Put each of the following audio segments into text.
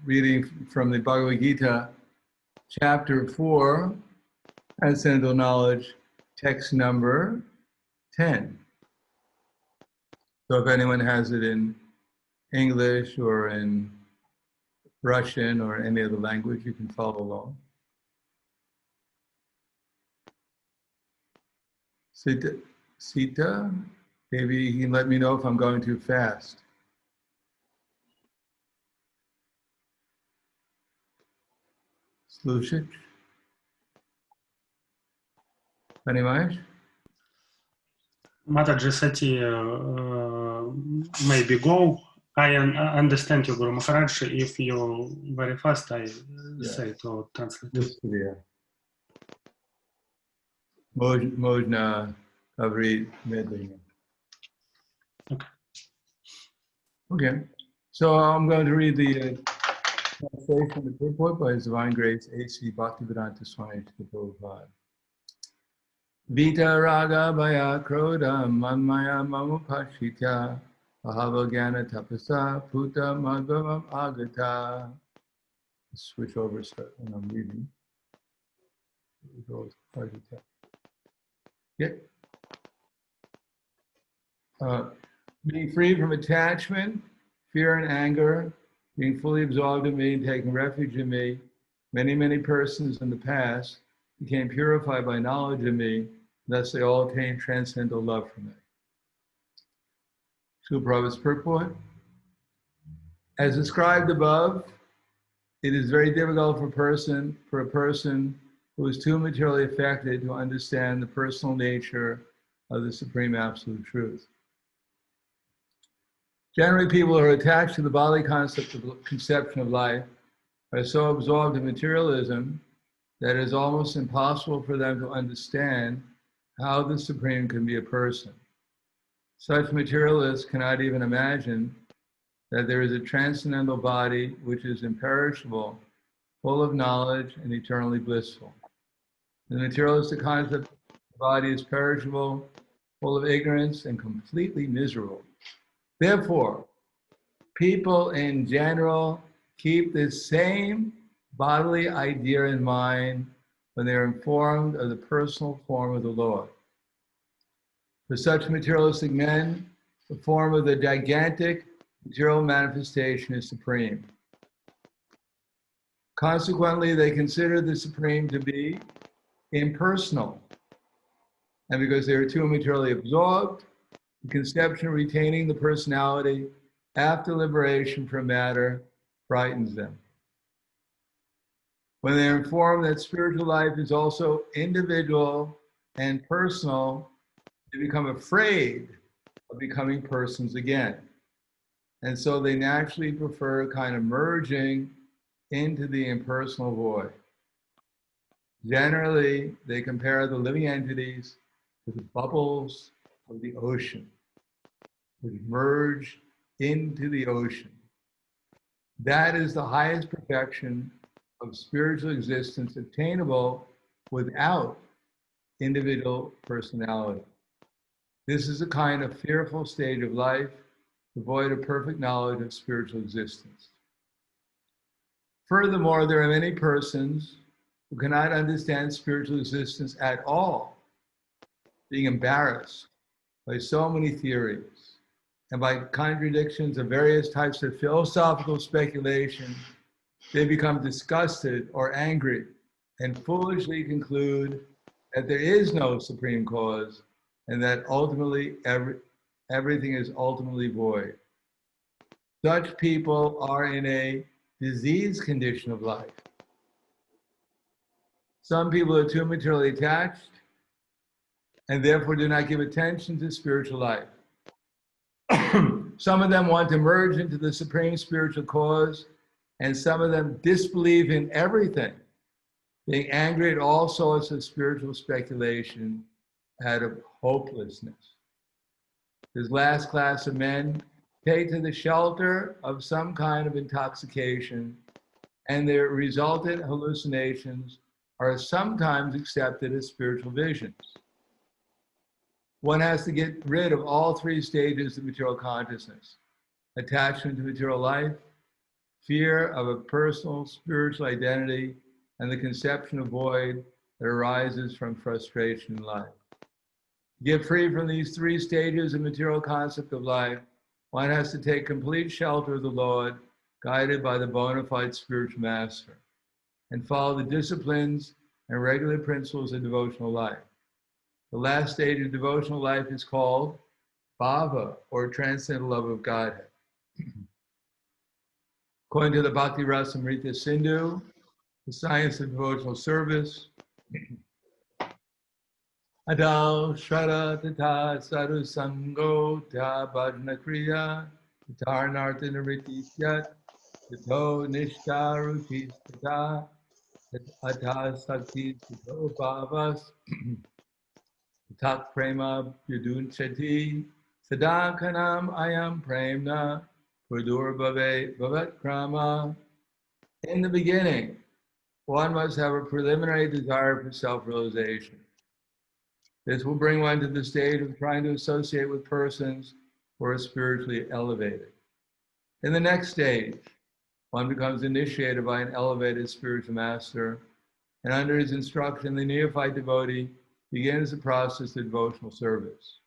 reading from the Bhagavad Gita, chapter 4, Transcendental Knowledge, text number 10. So if anyone has it in English or in Russian or any other language, you can follow along. Sita, maybe you can let me know if I'm going too fast. Slushich? Понимаешь? Mataji Sati, maybe go. I understand you, Guru Maharaj. If you very fast, I say to translate. Можно говорить медленно. Okay. So I'm going to read the translation of the purport by His Divine Grace A.C. Bhaktivedanta Swami Prabhupada. Vita raga bhaya krodha manmaya mamupashita ahavagana tapasa puta madhavam agata. Switch over when I'm reading. Being free from attachment, fear, and anger, being fully absorbed in me and taking refuge in me, many persons in the past became purified by knowledge of me, thus they all attained transcendental love for me. Srila Prabhupada's purport. As described above, it is very difficult for a person who is too materially affected to understand the personal nature of the Supreme Absolute Truth. Generally, people who are attached to the bodily conception of life are so absorbed in materialism that it is almost impossible for them to understand how the Supreme can be a person. Such materialists cannot even imagine that there is a transcendental body which is imperishable, full of knowledge, and eternally blissful. The materialistic concept of the body is perishable, full of ignorance, and completely miserable. Therefore, people in general keep this same bodily idea in mind when they are informed of the personal form of the Lord. For such materialistic men, the form of the gigantic material manifestation is supreme. Consequently, they consider the Supreme to be impersonal. And because they are too materially absorbed, the conception of retaining the personality after liberation from matter frightens them. When they are informed that spiritual life is also individual and personal, they become afraid of becoming persons again. And so they naturally prefer kind of merging into the impersonal void. Generally, they compare the living entities to the bubbles of the ocean, which merge into the ocean. That is the highest perfection of spiritual existence attainable without individual personality. This is a kind of fearful stage of life, devoid of perfect knowledge of spiritual existence. Furthermore, there are many persons who cannot understand spiritual existence at all, being embarrassed by so many theories and by contradictions of various types of philosophical speculation. They become disgusted or angry and foolishly conclude that there is no supreme cause and that ultimately everything is ultimately void. Such people are in a diseased condition of life. Some people are too materially attached and therefore do not give attention to spiritual life. Some of them want to merge into the supreme spiritual cause, and some of them disbelieve in everything, being angry at all sorts of spiritual speculation out of hopelessness. This last class of men take to the shelter of some kind of intoxication, and their resultant hallucinations are sometimes accepted as spiritual visions. One has to get rid of all three stages of material consciousness: attachment to material life, fear of a personal spiritual identity, and the conception of void that arises from frustration in life. To get free from these three stages of material concept of life, one has to take complete shelter of the Lord, guided by the bona fide spiritual master, and follow the disciplines and regular principles of devotional life. The last stage of devotional life is called bhava, or transcendental love of Godhead. According to the Bhakti Rasamrita Sindhu, the science of devotional service, Adal Shraddha Tata Sadhu Sango Ta Bhajna Kriya Tarnartha Niriti Syat Tato Nishta Rutis Tata Ata Sakti Tato Bhavas Tat Prema Yudunchati Sadakanam Ayam Premna Pradur Bhave Bhavat Krama. In the beginning, one must have a preliminary desire for self-realization. This will bring one to the stage of trying to associate with persons who are spiritually elevated. In the next stage, one becomes initiated by an elevated spiritual master, and under his instruction, the neophyte devotee begins the process of devotional service.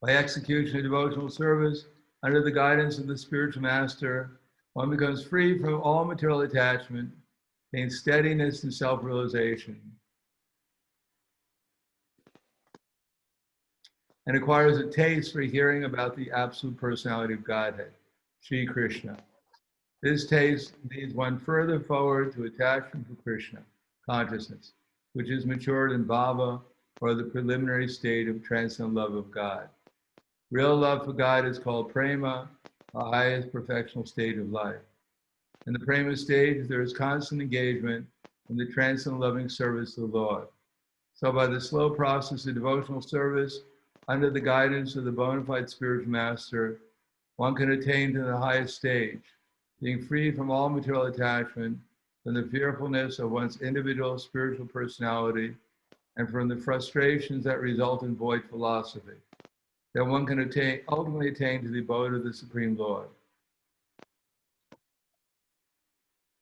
By execution of devotional service, under the guidance of the spiritual master, one becomes free from all material attachment, gains steadiness and self-realization, and acquires a taste for hearing about the absolute personality of Godhead, Sri Krishna. This taste leads one further forward to attachment to Krishna consciousness, which is matured in bhava, or the preliminary state of transcendental love of God. Real love for God is called prema, the highest perfectional state of life. In the prema stage, there is constant engagement in the transcendental loving service of the Lord. So by the slow process of devotional service, under the guidance of the bona fide spiritual master, one can attain to the highest stage, being free from all material attachment, from the fearfulness of one's individual spiritual personality, and from the frustrations that result in void philosophy, that one can ultimately attain to the abode of the Supreme Lord.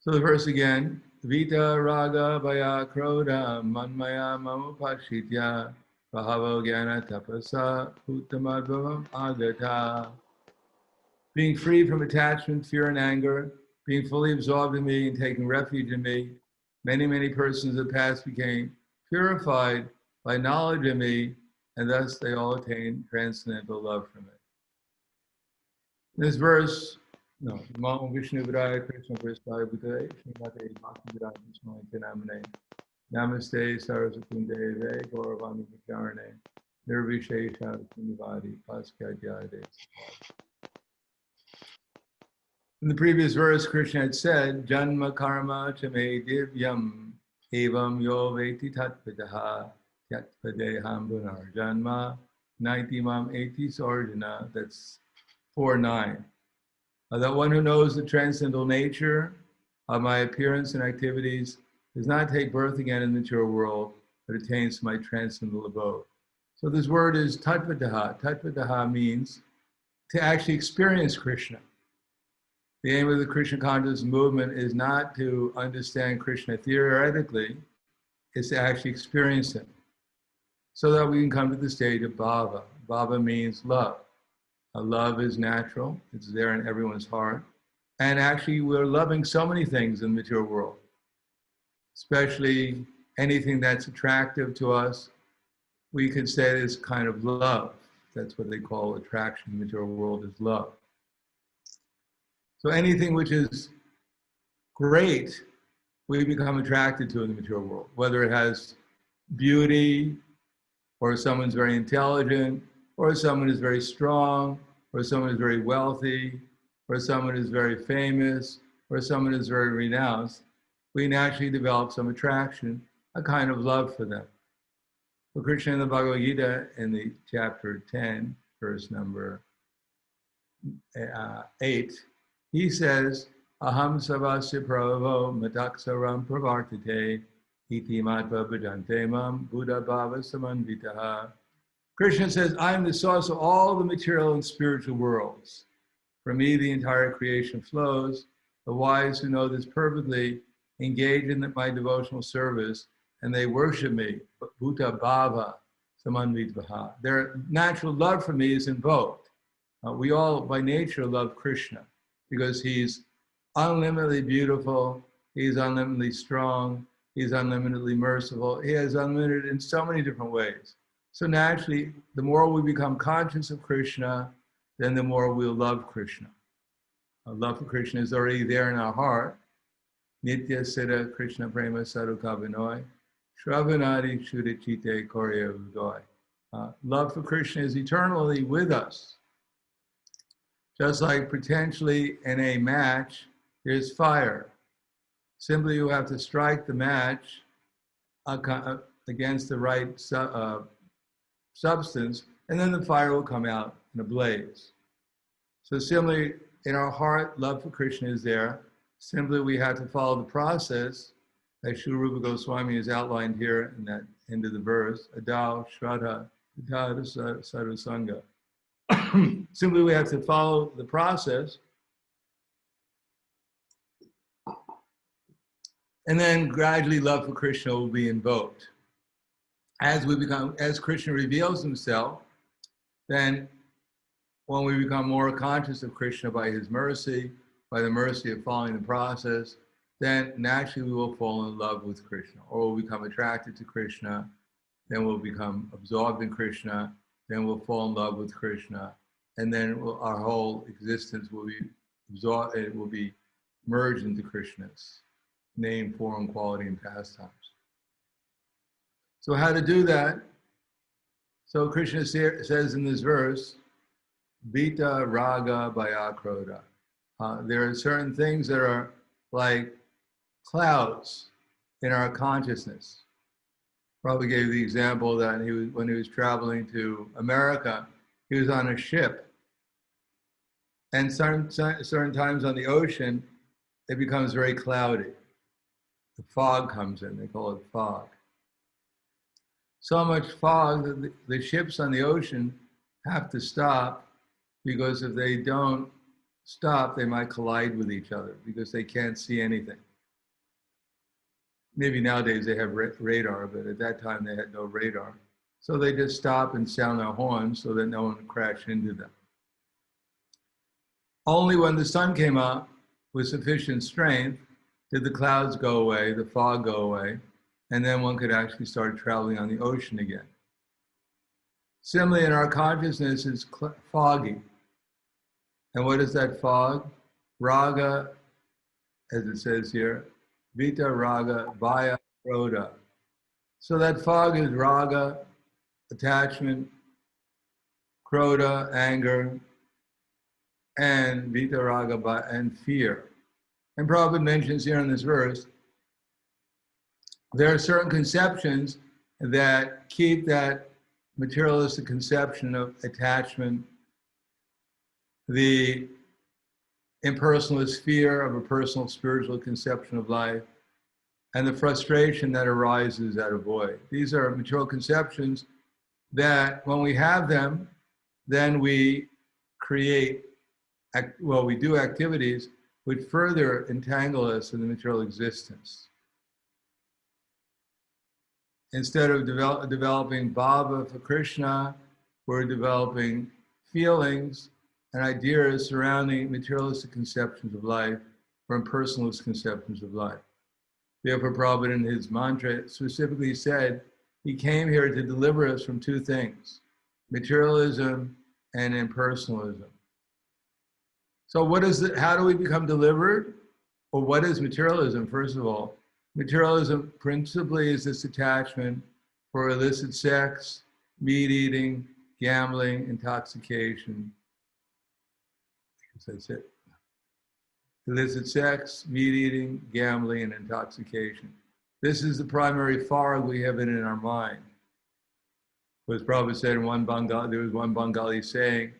So the verse again, Vita Raga Bhaya Krodha Manmaya Mamupashitya Bhava Jnana Tapasa Uttamadvavam Agata. Being free from attachment, fear, and anger, being fully absorbed in me and taking refuge in me, many persons of the past became purified by knowledge of me, and thus they all attained transcendental love from it. This verse, Namo Vishnu Vidaya Krishna Prasthaya Bhutale Srimate Bhakti Vedanta Swami Namane Namaste Saraswati Deve Gauravani Vicharane Nirvishesha Punivadi Paskadyade. In the previous verse, Krishna had said, Janma karma chame divyam evam yo veti tatpadaha tatpadeham bunar janma naitimam eti sarjana. That's 4:9. That one who knows the transcendental nature of my appearance and activities does not take birth again in the material world, but attains my transcendental abode. So this word is tatpadaha. Tatpadaha means to actually experience Krishna. The aim of the Krishna consciousness movement is not to understand Krishna theoretically, it's to actually experience him, so that we can come to the state of bhava. Bhava means love. Love is natural, it's there in everyone's heart. And actually we're loving so many things in the material world, especially anything that's attractive to us. We could say this kind of love. That's what they call attraction in the material world, is love. So anything which is great, we become attracted to in the material world, whether it has beauty, or someone's very intelligent, or someone is very strong, or someone is very wealthy, or someone is very famous, or someone is very renowned. We naturally develop some attraction, a kind of love for them. So Krishna in the Bhagavad Gita, in the chapter 10, verse number 8, he says, Aham savasya prabhavo mataksaram pravartate iti matva bhajante mam buddha bhava samanvitaha. Krishna says, I am the source of all the material and spiritual worlds. From me, the entire creation flows. The wise who know this perfectly engage in my devotional service, and they worship me. Bhuta bhava samanvidvaha. Their natural love for me is invoked. We all, by nature, love Krishna because he's unlimitedly beautiful, he's unlimitedly strong, he's unlimitedly merciful, he is unlimited in so many different ways. So naturally, the more we become conscious of Krishna, then the more we'll love Krishna. Our love for Krishna is already there in our heart. Nitya Siddha Krishna Prema Saruka Vinay, Shravanadi Shudachite Korya Udoy. Love for Krishna is eternally with us. Just like potentially in a match, there's fire. Simply you have to strike the match against the right substance, and then the fire will come out in a blaze. So similarly, in our heart, love for Krishna is there. Simply we have to follow the process that Srila Rupa Goswami has outlined here in that end of the verse, Adao, Shraddha, Adao, Sadhusanga. Simply we have to follow the process, and then gradually love for Krishna will be invoked. As Krishna reveals himself, then when we become more conscious of Krishna by his mercy, by the mercy of following the process, then naturally we will fall in love with Krishna, or we'll become attracted to Krishna, then we'll become absorbed in Krishna, then we'll fall in love with Krishna, and then our whole existence will be absorbed, it will be merged into Krishna's name, form, quality, and pastimes. So how to do that? So Krishna says in this verse, Vita Raga Bhayakroda. There are certain things that are like clouds in our consciousness. Probably gave the example that when he was traveling to America, he was on a ship. And certain times on the ocean, it becomes very cloudy. The fog comes in, they call it fog. So much fog that the ships on the ocean have to stop, because if they don't stop, they might collide with each other because they can't see anything. Maybe nowadays they have radar, but at that time they had no radar. So they just stop and sound their horns so that no one would crash into them. Only when the sun came up with sufficient strength did the clouds go away, the fog go away, and then one could actually start traveling on the ocean again. Similarly, in our consciousness, it's foggy. And what is that fog? Raga, as it says here, Vita Raga Vaya Krodha. So that fog is raga, attachment, krodha, anger, and Vita Raga and fear. And Prabhupada mentions here in this verse, there are certain conceptions that keep that materialistic conception of attachment, the impersonalist fear of a personal spiritual conception of life, and the frustration that arises out of void. These are material conceptions that when we have them, then we create, we do activities which further entangle us in the material existence. Instead of developing bhava for Krishna, we're developing feelings and ideas surrounding materialistic conceptions of life or impersonalist conceptions of life. Therefore, Prabhupada in his mantra specifically said, he came here to deliver us from two things, materialism and impersonalism. So how do we become delivered? Well, what is materialism, first of all? Materialism principally is this attachment for illicit sex, meat eating, gambling, intoxication. That's it. Illicit sex, meat eating, gambling, and intoxication. This is the primary fog we have in our mind. Was Prabhupada said in there was one Bengali saying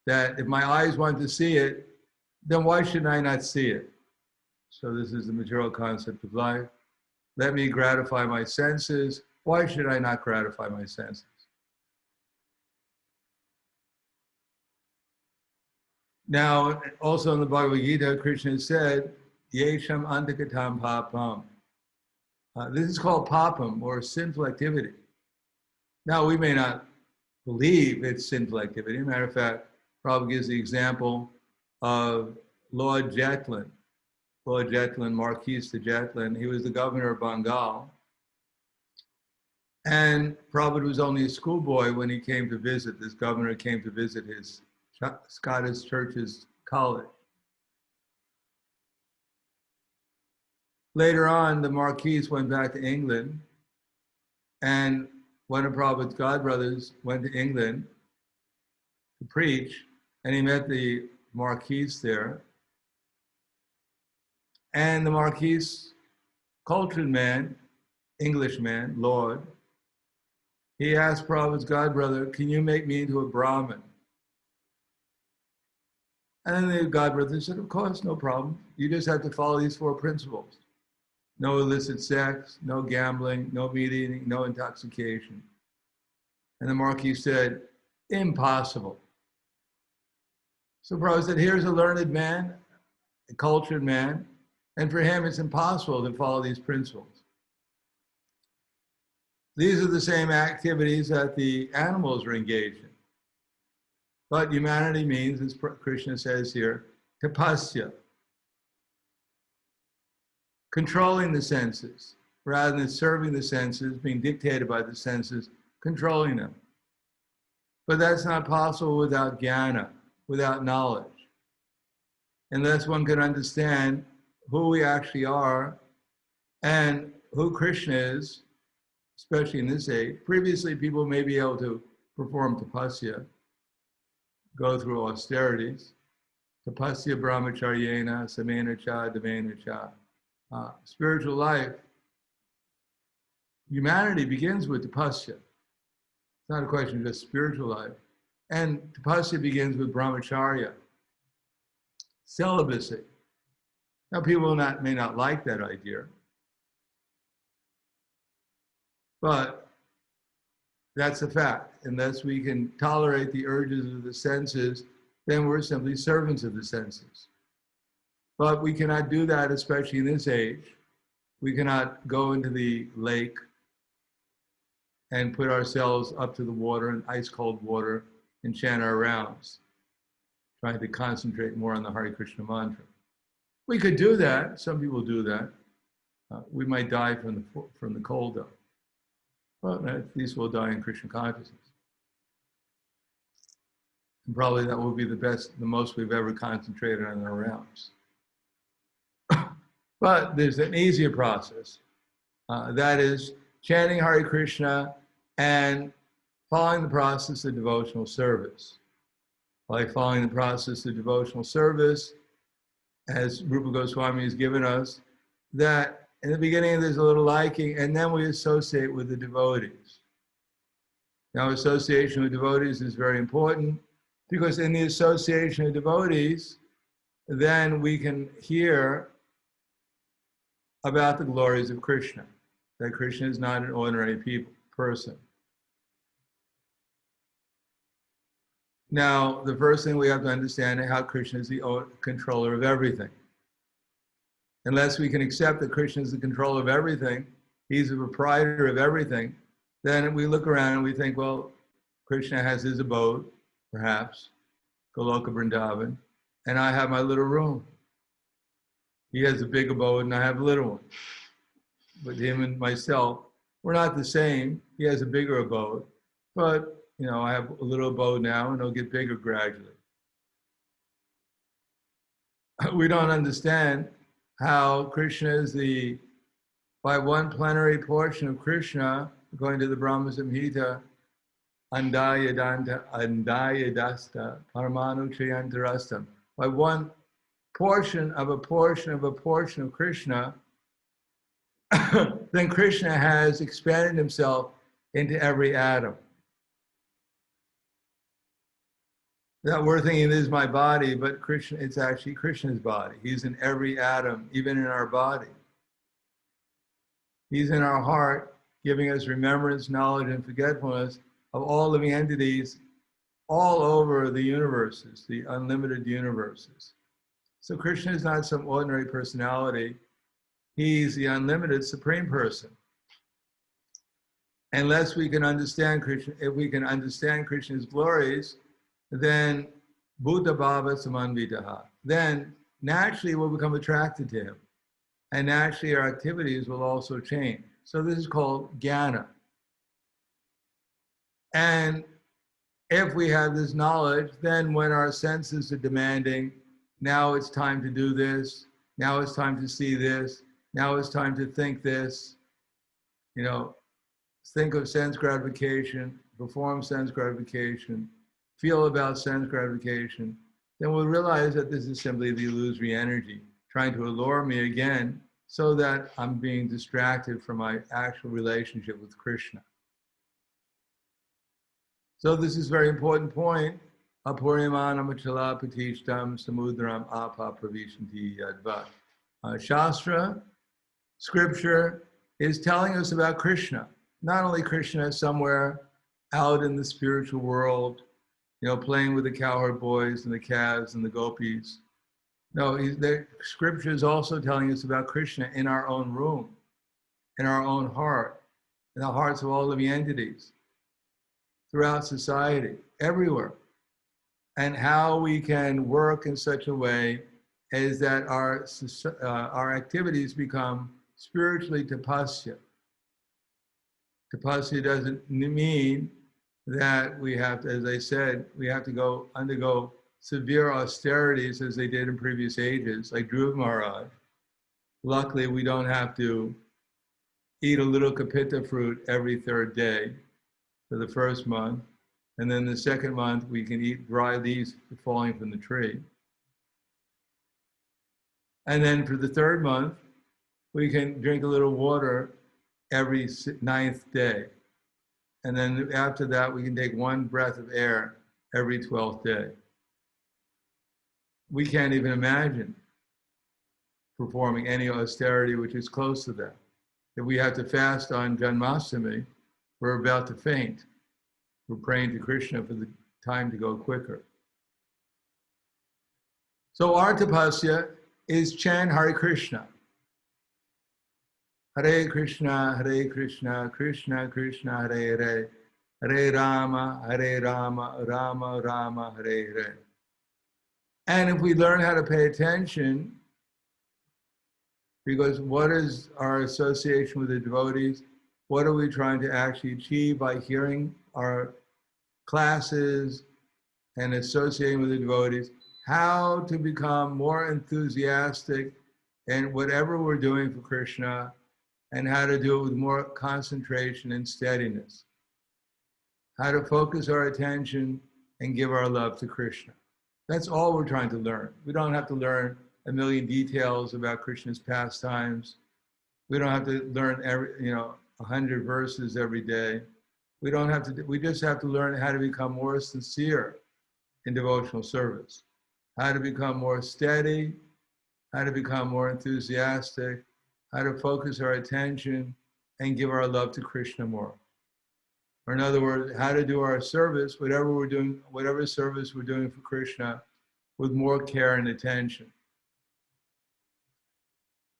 that if my eyes want to see it, then why should I not see it? So this is the material concept of life. Let me gratify my senses. Why should I not gratify my senses? Now, also in the Bhagavad Gita, Krishna said, Yesham antakatam papam. This is called papam, or sinful activity. Now, we may not believe it's sinful activity. Matter of fact, Prabhupada gives the example of Lord Jetland, Marquis de Jetland. He was the governor of Bengal. And Prabhupada was only a schoolboy when he came to visit, this governor came to visit his Scottish Church's college. Later on, the Marquis went back to England, and one of Prabhupada's godbrothers went to England to preach, and he met the Marquis there. And the Marquis, cultured man, Englishman, Lord, he asked Prabhupada's godbrother, can you make me into a Brahmin? And then the godbrother said, of course, no problem. You just have to follow these 4 principles. No illicit sex, no gambling, no meat eating, no intoxication. And the Marquis said, impossible. So Prabhupada said, here's a learned man, a cultured man, and for him it's impossible to follow these principles. These are the same activities that the animals are engaged in. But humanity means, as Krishna says here, tapasya, controlling the senses, rather than serving the senses, being dictated by the senses, controlling them. But that's not possible without jnana, without knowledge. Unless one can understand who we actually are and who Krishna is, especially in this age. Previously, people may be able to perform tapasya, go through austerities. Tapasya brahmacharyena, samena cha, damena cha. Spiritual life, humanity begins with tapasya. It's not a question of just spiritual life. And tapasya begins with brahmacharya, celibacy. Now, people may not like that idea, but that's a fact. Unless we can tolerate the urges of the senses, then we're simply servants of the senses. But we cannot do that, especially in this age. We cannot go into the lake and put ourselves up to the water, in ice cold water, and chant our rounds, trying to concentrate more on the Hare Krishna mantra. We could do that. Some people do that. We might die from the cold, though. But at least we'll die in Krishna consciousness. And probably that will be the most we've ever concentrated on our rounds. But there's an easier process. That is chanting Hare Krishna and following the process of devotional service. By following the process of devotional service, as Rupa Goswami has given us, that in the beginning there's a little liking, and then we associate with the devotees. Now, association with devotees is very important, because in the association of devotees, then we can hear about the glories of Krishna, that Krishna is not an ordinary person. Now, the first thing we have to understand is how Krishna is the controller of everything. Unless we can accept that Krishna is the controller of everything, he's the proprietor of everything, then we look around and we think, well, Krishna has his abode, perhaps, Goloka Vrindavan, and I have my little room. He has a big abode and I have a little one. But him and myself, we're not the same. He has a bigger abode, but I have a little abode now and it'll get bigger gradually. We don't understand how Krishna is by one plenary portion of Krishna, according to the Brahma Samhita, Andayadasta, Paramanu Chayantarastam. By one portion of a portion of a portion of Krishna, then Krishna has expanded himself into every atom. That we're thinking this is my body, but Krishna, it's actually Krishna's body. He's in every atom, even in our body. He's in our heart, giving us remembrance, knowledge, and forgetfulness of all living entities all over the universes, the unlimited universes. So Krishna is not some ordinary personality. He's the unlimited supreme person. Unless we can understand Krishna, if we can understand Krishna's glories, then Buddha Bhava Samanvitaha. Then naturally we'll become attracted to him. And naturally our activities will also change. So this is called jnana. And if we have this knowledge, then when our senses are demanding, now it's time to do this, now it's time to see this, now it's time to think this, think of sense gratification, perform sense gratification, feel about sense gratification, then we'll realize that this is simply the illusory energy trying to allure me again so that I'm being distracted from my actual relationship with Krishna. So this is a very important point. Apurimanam achala patishtam samudram apa pravishanti yadva. Shastra, scripture, is telling us about Krishna. Not only Krishna somewhere out in the spiritual world, playing with the cowherd boys and the calves and the gopis. No, the scripture is also telling us about Krishna in our own room, in our own heart, in the hearts of all living entities, throughout society, everywhere. And how we can work in such a way as that our activities become spiritually tapasya. Tapasya doesn't mean that we have to, as I said, we have to undergo severe austerities as they did in previous ages, like Dhruva Maharaj. Luckily, we don't have to eat a little kapita fruit every third day for the first month. And then the second month, we can eat dry leaves falling from the tree. And then for the third month, we can drink a little water every 9th day. And then after that, we can take one breath of air every 12th day. We can't even imagine performing any austerity which is close to that. If we have to fast on Janmashtami, we're about to faint. We're praying to Krishna for the time to go quicker. So our tapasya is chant Hare Krishna. Hare Krishna, Krishna Krishna, Hare Hare, Hare Rama, Rama Rama, Hare Hare. And if we learn how to pay attention, because what is our association with the devotees? What are we trying to actually achieve by hearing our classes and associating with the devotees? How to become more enthusiastic in whatever we're doing for Krishna, and how to do it with more concentration and steadiness. How to focus our attention and give our love to Krishna. That's all we're trying to learn. We don't have to learn a million details about Krishna's pastimes. We don't have to learn 100 verses every day. We just have to learn how to become more sincere in devotional service, how to become more steady, how to become more enthusiastic, how to focus our attention and give our love to Krishna more. Or in other words, how to do our service, whatever service we're doing for Krishna, with more care and attention.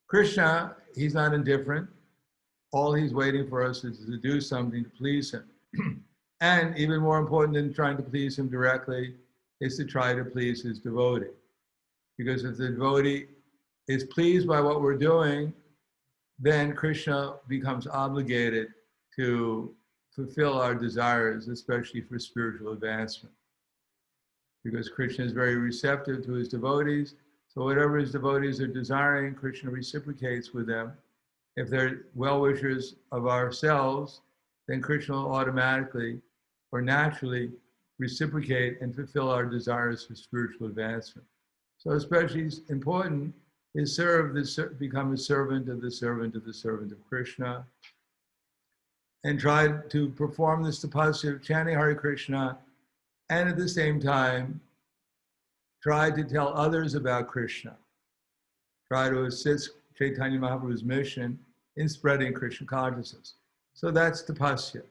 Krishna, he's not indifferent. All he's waiting for us is to do something to please him. And even more important than trying to please him directly is to try to please his devotee. Because if the devotee is pleased by what we're doing, then Krishna becomes obligated to fulfill our desires, especially for spiritual advancement. Because Krishna is very receptive to his devotees, so whatever his devotees are desiring, Krishna reciprocates with them. If they're well-wishers of ourselves, then Krishna will automatically or naturally reciprocate and fulfill our desires for spiritual advancement. So especially important is become a servant of the servant of the servant of Krishna, and try to perform this tapasya of chanting Hare Krishna, and at the same time, try to tell others about Krishna. Try to assist Chaitanya Mahaprabhu's mission in spreading Krishna consciousness. So that's tapasya.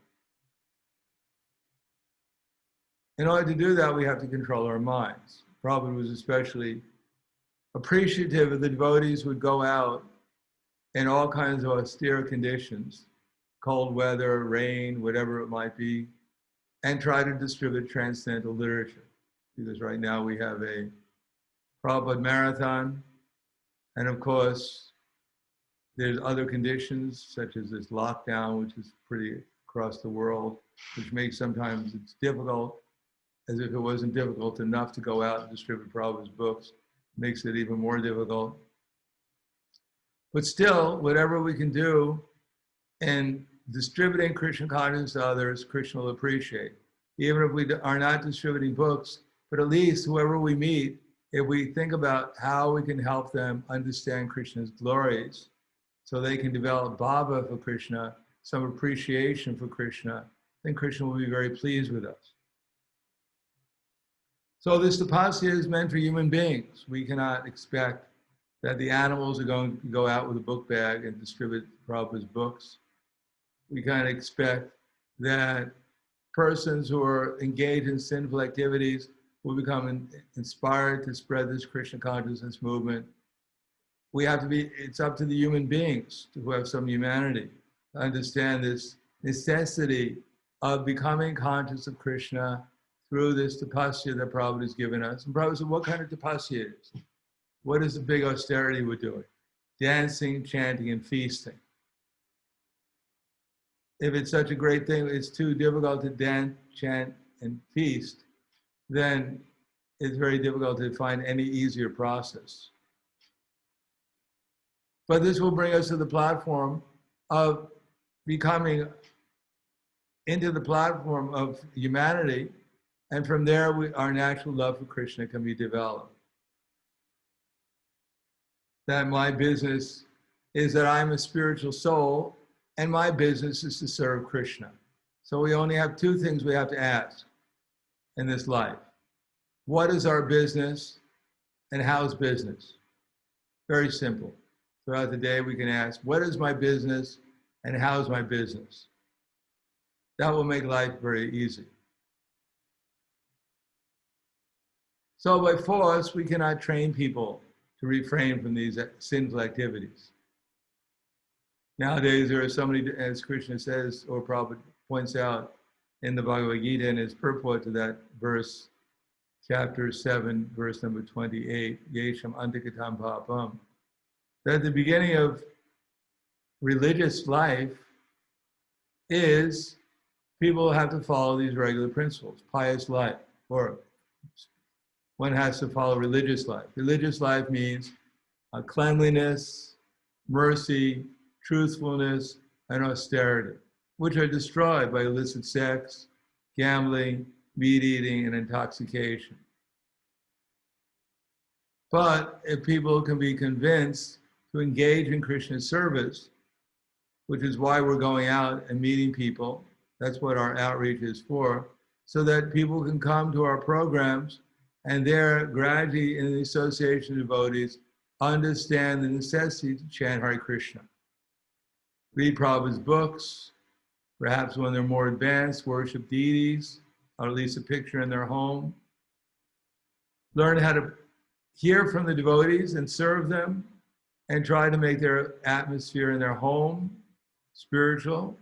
In order to do that, we have to control our minds. Prabhupada was especially appreciative of the devotees who would go out in all kinds of austere conditions, cold weather, rain, whatever it might be, and try to distribute transcendental literature. Because right now we have a Prabhupada marathon, and of course, there's other conditions, such as this lockdown, which is pretty across the world, which makes sometimes it's difficult, as if it wasn't difficult enough to go out and distribute Prabhupada's books, makes it even more difficult. But still, whatever we can do in distributing Krishna consciousness to others, Krishna will appreciate. Even if we are not distributing books, but at least whoever we meet, if we think about how we can help them understand Krishna's glories, so they can develop bhava for Krishna, some appreciation for Krishna, then Krishna will be very pleased with us. So this tapasya is meant for human beings. We cannot expect that the animals are going to go out with a book bag and distribute Prabhupada's books. We can't expect that persons who are engaged in sinful activities will become inspired to spread this Krishna consciousness movement. It's up to the human beings who have some humanity to understand this necessity of becoming conscious of Krishna through this tapasya that Prabhupada has given us. And Prabhupada said, what kind of tapasya is? What is the big austerity we're doing? Dancing, chanting, and feasting. If it's such a great thing, it's too difficult to dance, chant, and feast, then it's very difficult to find any easier process. But this will bring us to the platform of becoming into the platform of humanity, and from there our natural love for Krishna can be developed. That my business is that I'm a spiritual soul, and my business is to serve Krishna. So we only have two things we have to ask in this life. What is our business, and how's business? Very simple. Throughout the day, we can ask, what is my business, and how's my business? That will make life very easy. So by force, we cannot train people to refrain from these sinful activities. Nowadays, there are so many, as Krishna says, or Prabhupada points out in the Bhagavad Gita in his purport to that verse, chapter 7, verse number 28, Yesham Antikatam Papam, that the beginning of religious life is people have to follow these regular principles, pious life, or one has to follow religious life. Religious life means cleanliness, mercy, truthfulness, and austerity, which are destroyed by illicit sex, gambling, meat eating, and intoxication. But if people can be convinced to engage in Krishna's service, which is why we're going out and meeting people, that's what our outreach is for, so that people can come to our programs and there gradually in the association of devotees understand the necessity to chant Hare Krishna. Read Prabhupada's books, perhaps when they're more advanced, worship deities, or at least a picture in their home. Learn how to hear from the devotees and serve them, and try to make their atmosphere in their home spiritual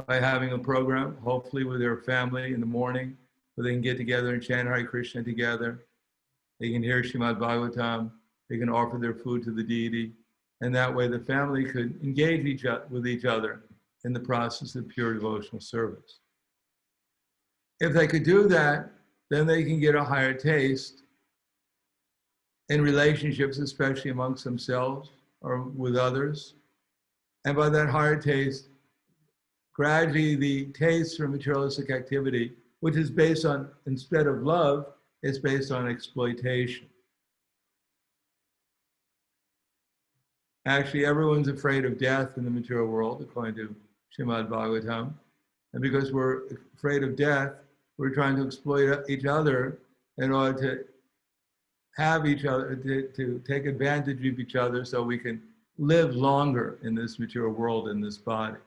by having a program, hopefully with their family in the morning, where they can get together and chant Hare Krishna together. They can hear Srimad Bhagavatam. They can offer their food to the deity. And that way the family could engage with each other in the process of pure devotional service. If they could do that, then they can get a higher taste in relationships, especially amongst themselves or with others. And by that higher taste, gradually the taste for materialistic activity, which is based on, instead of love, is based on exploitation. Actually, everyone's afraid of death in the material world, according to Srimad Bhagavatam. And because we're afraid of death, we're trying to exploit each other in order to have each other, to take advantage of each other so we can live longer in this material world, in this body.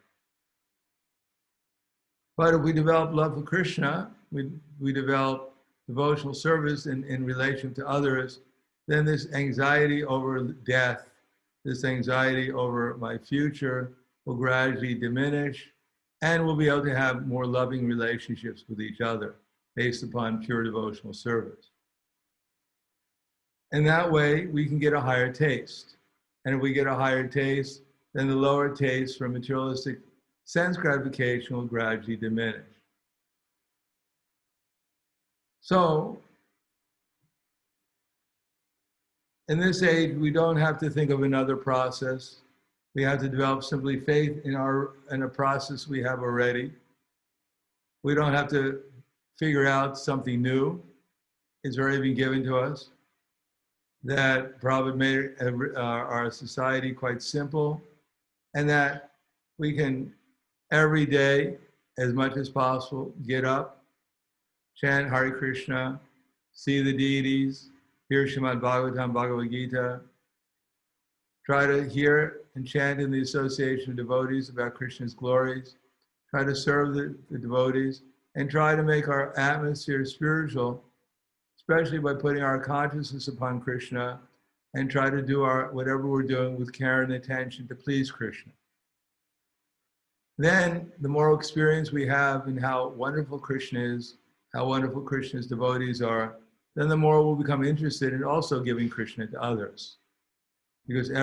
But if we develop love for Krishna, we develop devotional service in relation to others, then this anxiety over death, this anxiety over my future will gradually diminish, and we'll be able to have more loving relationships with each other based upon pure devotional service. And that way we can get a higher taste. And if we get a higher taste, then the lower taste for materialistic sense gratification will gradually diminish. So, in this age, we don't have to think of another process. We have to develop simply faith in a process we have already. We don't have to figure out something new. It's already been given to us. That Prabhupada made our society quite simple, and that we can every day, as much as possible, get up, chant Hare Krishna, see the deities, hear Srimad Bhagavatam, Bhagavad Gita, try to hear and chant in the association of devotees about Krishna's glories, try to serve the devotees, and try to make our atmosphere spiritual, especially by putting our consciousness upon Krishna, and try to do whatever we're doing with care and attention to please Krishna. Then the more experience we have in how wonderful Krishna is, how wonderful Krishna's devotees are, then the more we'll become interested in also giving Krishna to others. Because for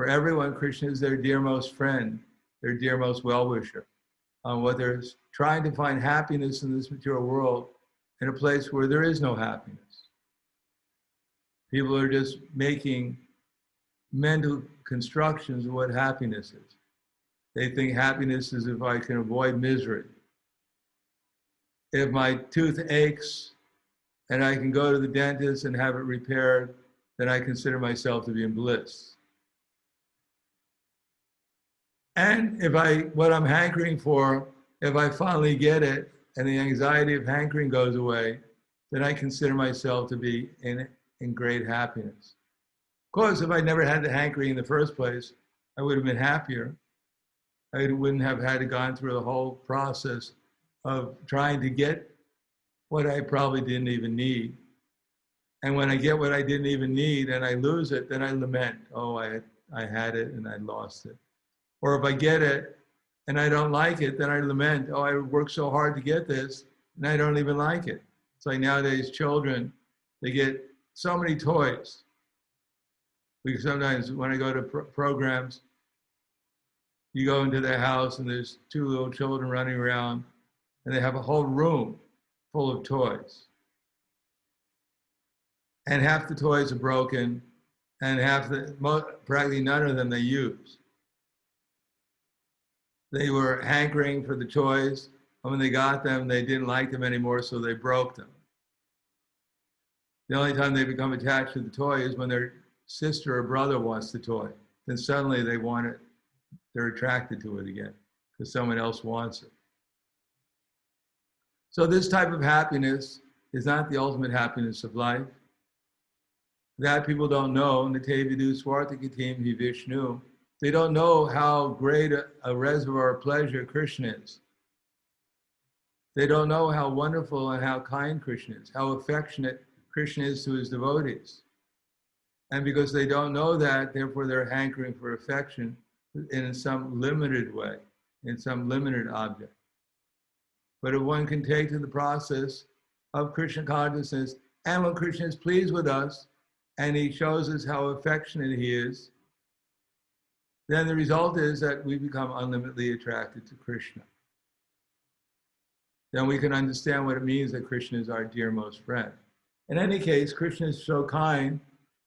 everyone, Krishna is their dearmost friend, their dearmost well-wisher. What they're trying to find happiness in this material world in a place where there is no happiness. People are just making mental constructions of what happiness is. They think happiness is if I can avoid misery. If my tooth aches and I can go to the dentist and have it repaired, then I consider myself to be in bliss. And what I'm hankering for, if I finally get it and the anxiety of hankering goes away, then I consider myself to be in great happiness. Of course, if I never had the hankering in the first place, I would have been happier. I wouldn't have had to gone through the whole process of trying to get what I probably didn't even need. And when I get what I didn't even need and I lose it, then I lament, oh, I had it and I lost it. Or if I get it and I don't like it, then I lament, oh, I worked so hard to get this and I don't even like it. It's like nowadays children, they get so many toys. Because sometimes when I go to programs, you go into their house and there's two little children running around and they have a whole room full of toys. And half the toys are broken and practically none of them they use. They were hankering for the toys, and when they got them, they didn't like them anymore, so they broke them. The only time they become attached to the toy is when their sister or brother wants the toy. Then suddenly they want it, they're attracted to it again, because someone else wants it. So this type of happiness is not the ultimate happiness of life. That people don't know. Nitevidu Swartakatim hi Vishnu. They don't know how great a reservoir of pleasure Krishna is. They don't know how wonderful and how kind Krishna is, how affectionate Krishna is to his devotees. And because they don't know that, therefore they're hankering for affection in some limited way, in some limited object. But if one can take to the process of Krishna consciousness, and when Krishna is pleased with us, and he shows us how affectionate he is, then the result is that we become unlimitedly attracted to Krishna. Then we can understand what it means that Krishna is our dearmost friend. In any case, Krishna is so kind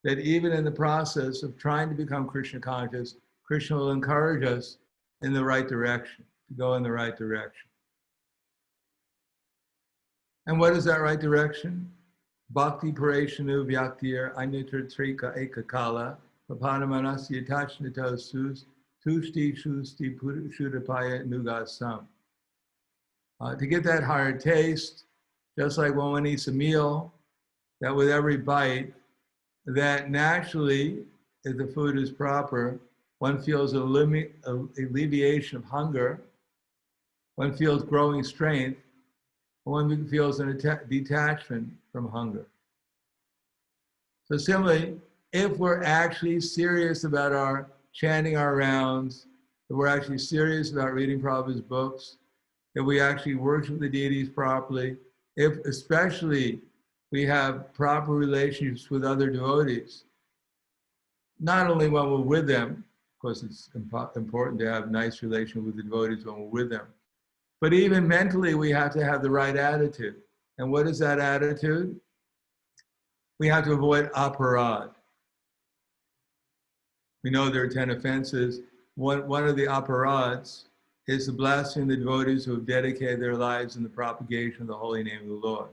that even in the process of trying to become Krishna conscious, Krishna will encourage us in the right direction, to go in the right direction. And what is that right direction? Bhakti pareshanu vyaktir anitra trika ekakala papanamanasya tachnita sus tushti shusti shudapaya nugasam. To get that higher taste, just like when one eats a meal, that with every bite, that naturally, if the food is proper, one feels alleviation of hunger, one feels growing strength, one feels an detachment from hunger. So similarly, if we're actually serious about our chanting our rounds, if we're actually serious about reading Prabhupada's books, if we actually worship the deities properly, if especially we have proper relationships with other devotees, not only when we're with them, of course it's important to have nice relations with the devotees when we're with them, but even mentally we have to have the right attitude. And what is that attitude? We have to avoid aparad. We know there are 10 offenses. One of the aparads is to blaspheme the devotees who have dedicated their lives in the propagation of the holy name of the Lord.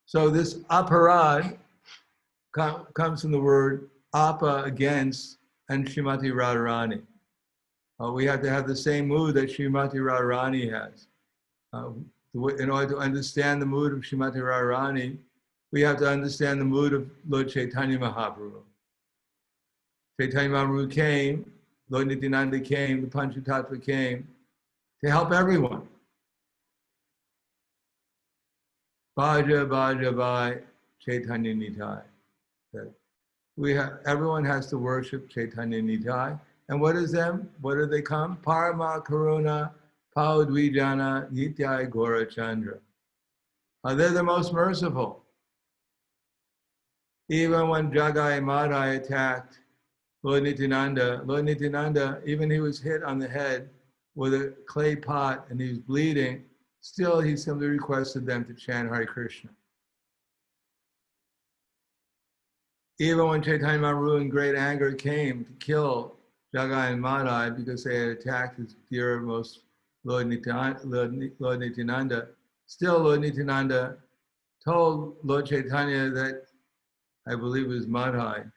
So this aparad comes from the word apa, against, and Srimati Radharani. We have to have the same mood that Srimati Radharani has. In order to understand the mood of Srimati Radharani, we have to understand the mood of Lord Chaitanya Mahaprabhu. Chaitanya Mahaprabhu came, Lord Nityananda came, the Panchatattva came to help everyone. Bhaja, Bhaja, Bhai, Chaitanya Nitai. Everyone has to worship Chaitanya Nitai. And what is them? What do they come? Parama Karuna Paudvijana Nityai Gora Chandra. They're the most merciful. Even when Jagai Madhai attacked Lord Nityananda, even he was hit on the head with a clay pot and he was bleeding, still he simply requested them to chant Hare Krishna. Even when Chaitanya Mahaprabhu in great anger came to kill Jagai and Madhai because they had attacked his dear most Lord Nityananda, still Lord Nityananda told Lord Chaitanya that, I believe it was Madhai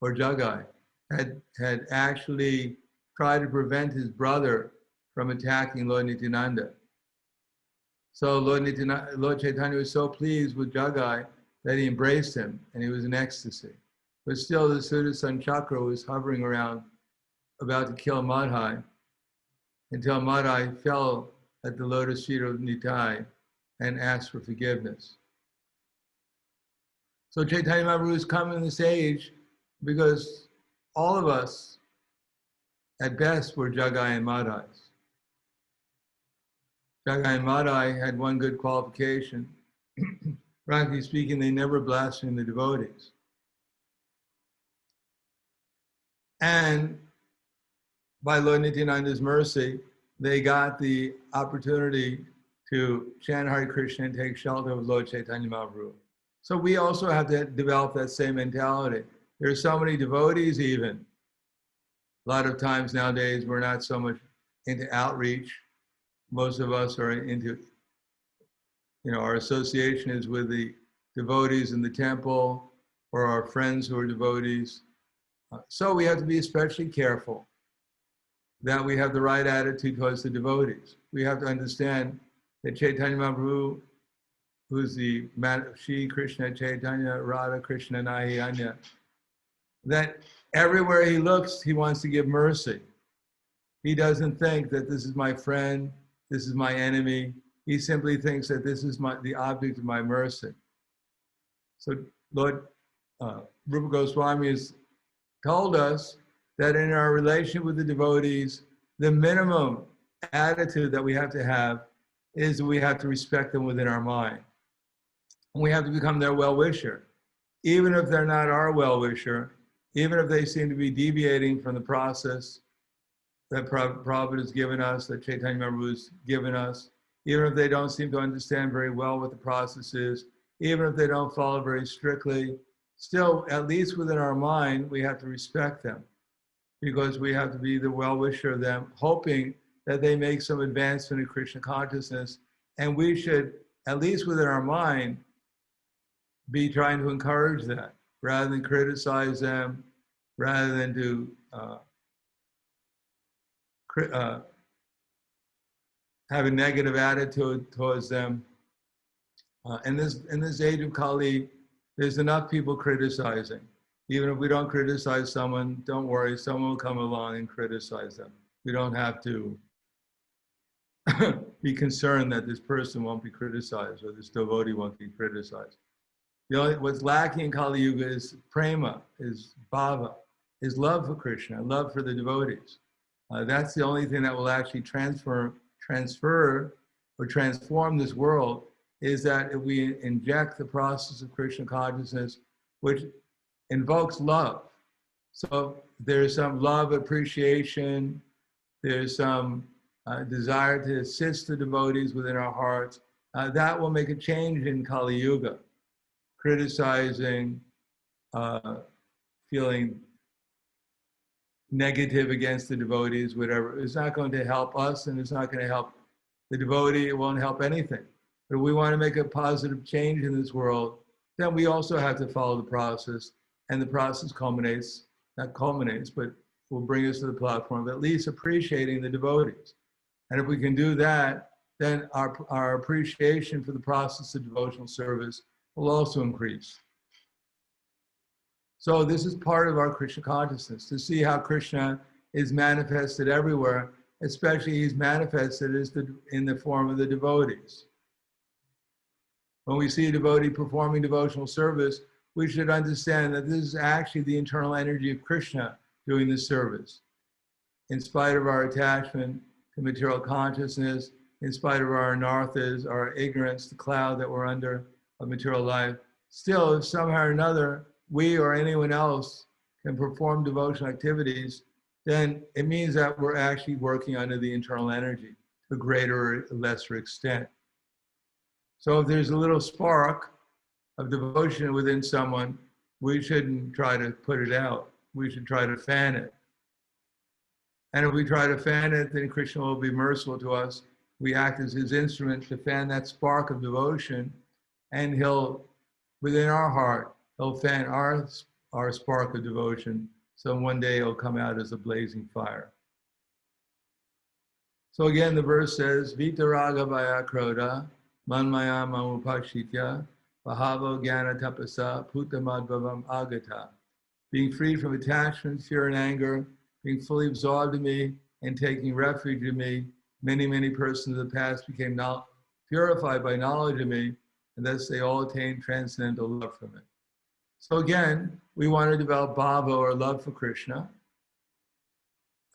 or Jagai, had actually tried to prevent his brother from attacking Lord Nityananda. So Lord Chaitanya was so pleased with Jagai that he embraced him and he was in ecstasy. But still the Sudarshan Chakra was hovering around about to kill Madhai until Madhai fell at the lotus feet of Nitai and asked for forgiveness. So Chaitanya Mahaprabhu is coming in this age because all of us, at best, were Jagai and Madhais. Jagai and Madhai had one good qualification. Frankly speaking, they never blasphemed the devotees. And by Lord Nityananda's mercy, they got the opportunity to chant Hare Krishna and take shelter of Lord Chaitanya Mahaprabhu. So we also have to develop that same mentality. There are so many devotees even. A lot of times nowadays, we're not so much into outreach. Most of us are into, our association is with the devotees in the temple or our friends who are devotees. So we have to be especially careful that we have the right attitude towards the devotees. We have to understand that Chaitanya Mahaprabhu, who's the Shri Krishna Chaitanya Radha Krishna Nahi Anya, that everywhere he looks, he wants to give mercy. He doesn't think that this is my friend, this is my enemy. He simply thinks that this is the object of my mercy. So Lord Rupa Goswami has told us that in our relationship with the devotees, the minimum attitude that we have to have is that we have to respect them within our mind. And we have to become their well-wisher. Even if they're not our well-wisher, even if they seem to be deviating from the process that Prabhupada has given us, that Chaitanya Mahaprabhu has given us, even if they don't seem to understand very well what the process is, even if they don't follow very strictly, still, at least within our mind, we have to respect them because we have to be the well-wisher of them, hoping that they make some advancement in Krishna consciousness. And we should, at least within our mind, be trying to encourage that rather than criticize them, rather than to have a negative attitude towards them. In this age of Kali, there's enough people criticizing. Even if we don't criticize someone, don't worry, someone will come along and criticize them. We don't have to be concerned that this person won't be criticized or this devotee won't be criticized. What's lacking in Kali Yuga is prema, is bhava, is love for Krishna, love for the devotees. That's the only thing that will actually transfer or transform this world, is that if we inject the process of Krishna consciousness, which invokes love. So there's some love, appreciation, there's some desire to assist the devotees within our hearts. That will make a change in Kali Yuga. Criticizing, feeling negative against the devotees, whatever, is not going to help us, and it's not going to help the devotee. It won't help anything. But if we want to make a positive change in this world, then we also have to follow the process. And the process not culminates, but will bring us to the platform of at least appreciating the devotees. And if we can do that, then our appreciation for the process of devotional service will also increase. So this is part of our Krishna consciousness, to see how Krishna is manifested everywhere, especially he's manifested in the form of the devotees. When we see a devotee performing devotional service, we should understand that this is actually the internal energy of Krishna doing this service. In spite of our attachment to material consciousness, in spite of our anarthas, our ignorance, the cloud that we're under of material life, still, if somehow or another, we or anyone else can perform devotional activities, then it means that we're actually working under the internal energy to a greater or lesser extent. So if there's a little spark of devotion within someone, we shouldn't try to put it out. We should try to fan it. And if we try to fan it, then Krishna will be merciful to us. We act as his instrument to fan that spark of devotion, and he'll, within our heart, he'll fan our spark of devotion. So one day it'll come out as a blazing fire. So again, the verse says, Vitaraga vaya kroda, manmaya mamupakshitya, bahavo jnana tapasa, puttamadbhavam agata. Being free from attachment, fear, and anger, being fully absorbed in me, and taking refuge in me, many persons of the past became purified by knowledge of me, and thus they all attained transcendental love from it. So again, we want to develop bhava, or love for Krishna.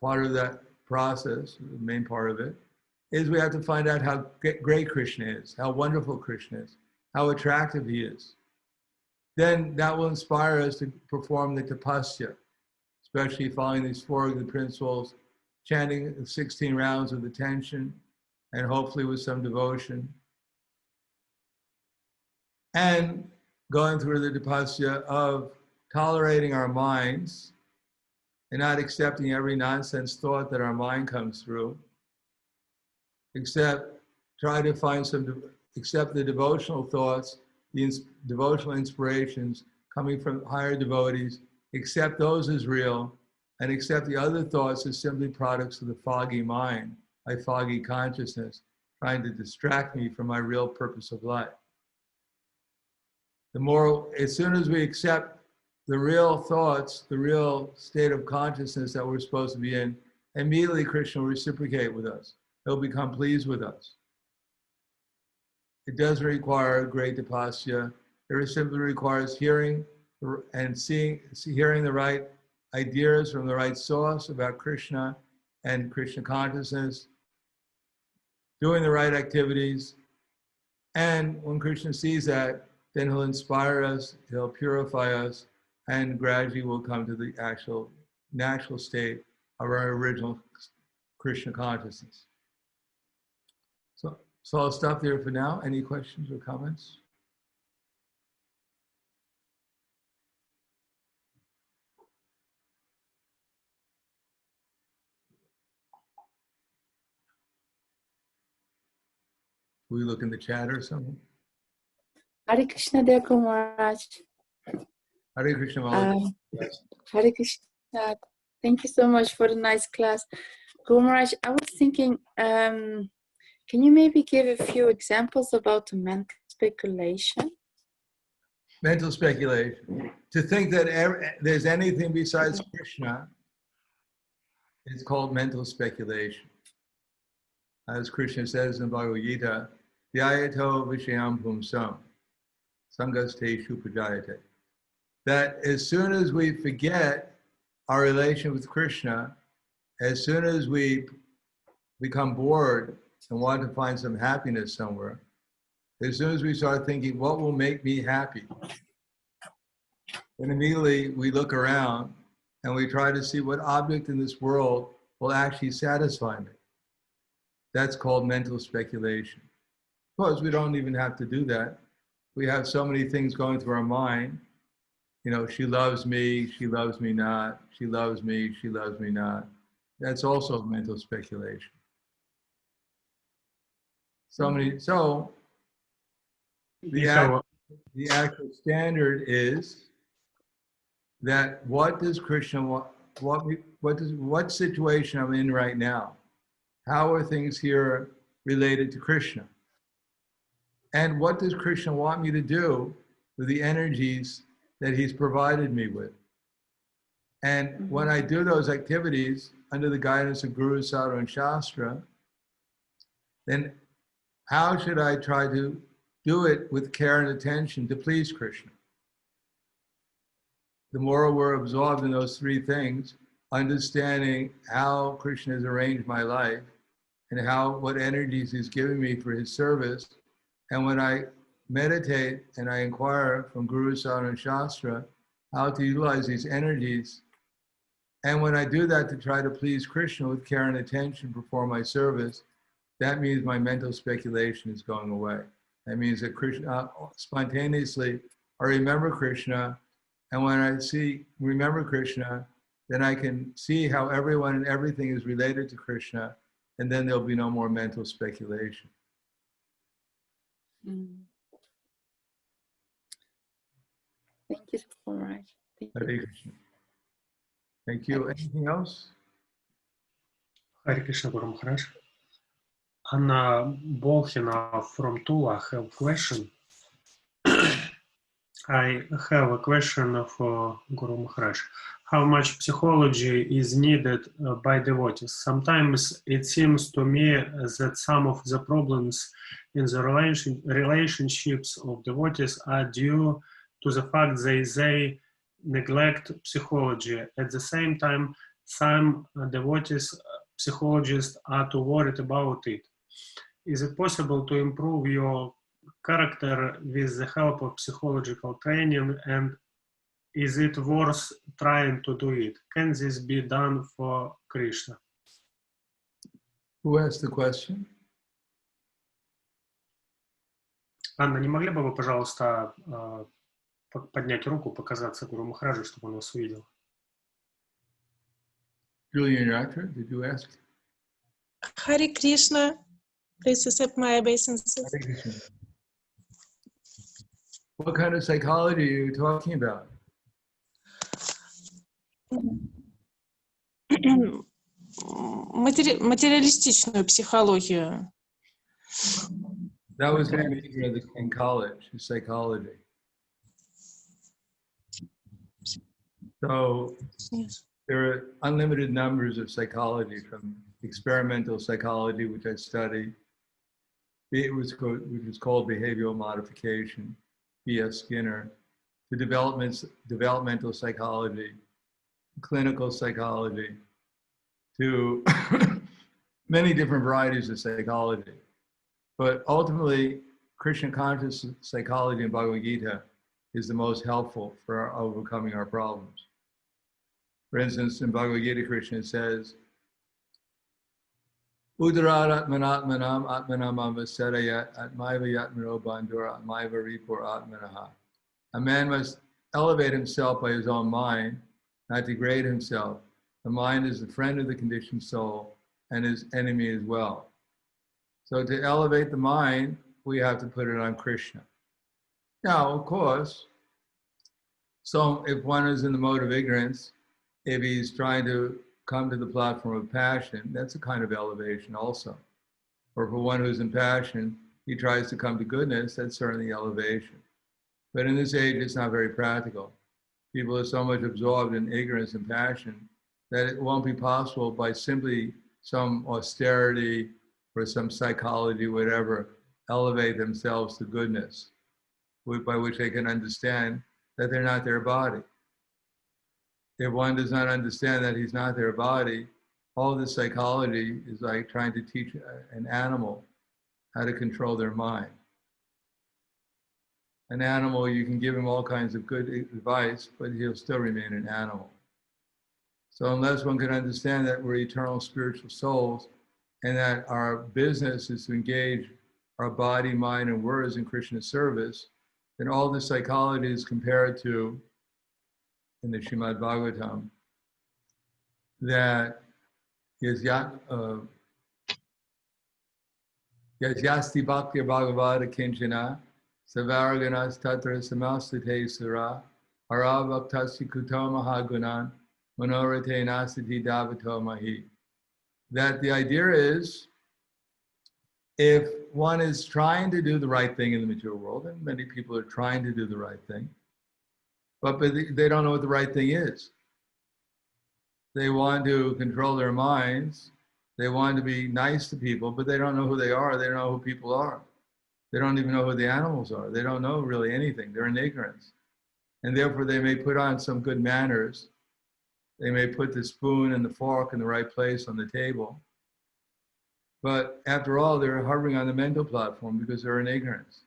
Part of that process, the main part of it, is we have to find out how great Krishna is, how wonderful Krishna is, how attractive he is. Then that will inspire us to perform the tapasya, especially following these four of the principles, chanting 16 rounds of attention, and hopefully with some devotion. And going through the tapasya of tolerating our minds and not accepting every nonsense thought that our mind comes through, except try to find accept the devotional thoughts, the devotional inspirations coming from higher devotees, accept those as real, and accept the other thoughts as simply products of the foggy mind, my foggy consciousness, trying to distract me from my real purpose of life. As soon as we accept the real thoughts, the real state of consciousness that we're supposed to be in, immediately Krishna will reciprocate with us. He'll become pleased with us. It doesn't require great tapasya. It simply requires hearing and hearing the right ideas from the right source about Krishna and Krishna consciousness, doing the right activities. And when Krishna sees that, then he'll inspire us, he'll purify us, and gradually we'll come to the actual natural state of our original Krishna consciousness. So I'll stop there for now. Any questions or comments? Will we look in the chat or something? Hare Krishna, dear Guru Maharaj. Hare Krishna, Maharaj. Hare Krishna. Thank you so much for the nice class. Guru Maharaj, I was thinking, can you maybe give a few examples about the mental speculation? Mental speculation. To think that there's anything besides Krishna is called mental speculation. as Krishna says in Bhagavad Gita, Dhyayato Vishayam Pumsam, Sangasteshu Pujayate. That as soon as we forget our relation with Krishna, as soon as we become bored and want to find some happiness somewhere, as soon as we start thinking, what will make me happy? And immediately we look around and we try to see what object in this world will actually satisfy me. That's called mental speculation. Of course, we don't even have to do that. We have so many things going through our mind. You know, she loves me not. She loves me not. That's also mental speculation. So the actual standard is that what does Krishna want, what situation I'm in right now? How are things here related to Krishna? And what does Krishna want me to do with the energies that he's provided me with? And when I do those activities under the guidance of Guru, Sadhu, and Shastra, then how should I try to do it with care and attention to please Krishna? The more we're absorbed in those three things, understanding how Krishna has arranged my life and what energies he's given me for his service, and when I meditate and I inquire from Guru, Sadhu, and Shastra how to utilize these energies, and when I do that to try to please Krishna with care and attention, perform my service, that means my mental speculation is going away. That means that Krishna, spontaneously, I remember Krishna, and when I remember Krishna, then I can see how everyone and everything is related to Krishna, and then there'll be no more mental speculation. Thank you so much. Hare Krishna. Thank you. Anything else? Hare Krishna, Guru Maharaj. Anna Bolhina from Tula have a question. I have a question for Guru Maharaj. How much psychology is needed by devotees? Sometimes it seems to me that some of the problems in the relationships of devotees are due to the fact that they neglect psychology. At the same time, some devotees, psychologists are too worried about it. Is it possible to improve your character with the help of psychological training, and is it worth trying to do it? Can this be done for Krishna? Who asked the question? Анна, не могли бы вы, пожалуйста, поднять руку, показаться Гуру Махараджу, чтобы он вас увидел? Julian Yatra, did you ask? Hare Krishna, please accept my obeisances. Hare Krishna. What kind of psychology are you talking about? Материалистичную психологию. That was my major in college, psychology. So there are unlimited numbers of psychology, from experimental psychology, which I studied, which was called behavioral modification, B.S. Skinner, to developmental psychology, clinical psychology, to many different varieties of psychology. But ultimately, Krishna conscious psychology in Bhagavad Gita is the most helpful for overcoming our problems. For instance, in Bhagavad Gita, Krishna says, Udarat atmanatmanam atmanam amvasarayat atmaiva yatmano bandura atmaiva ripur atmanaha. A man must elevate himself by his own mind, not degrade himself. The mind is the friend of the conditioned soul and his enemy as well. So to elevate the mind, we have to put it on Krishna. Now, of course, so if one is in the mode of ignorance, if he's trying to come to the platform of passion, that's a kind of elevation also. Or for one who's in passion, he tries to come to goodness, that's certainly elevation. But in this age, it's not very practical. People are so much absorbed in ignorance and passion that it won't be possible by simply some austerity or some psychology, whatever, elevate themselves to goodness, by which they can understand that they're not their body. If one does not understand that he's not their body, all this psychology is like trying to teach an animal how to control their mind. An animal, you can give him all kinds of good advice, but he'll still remain an animal. So unless one can understand that we're eternal spiritual souls and that our business is to engage our body, mind, and words in Krishna's service, then all the psychology is compared to, in the Srimad Bhagavatam, that yasyasti bhakti bhagavata kinchana savaraganas tatra samastate sura harabhaktasi kutamaha gunan manorate nasati davato mahi. That the idea is, if one is trying to do the right thing in the material world, and many people are trying to do the right thing, but they don't know what the right thing is. They want to control their minds. They want to be nice to people, but they don't know who they are. They don't know who people are. They don't even know who the animals are. They don't know really anything. They're in ignorance. And therefore, they may put on some good manners. They may put the spoon and the fork in the right place on the table. But after all, they're hovering on the mental platform because they're in ignorance.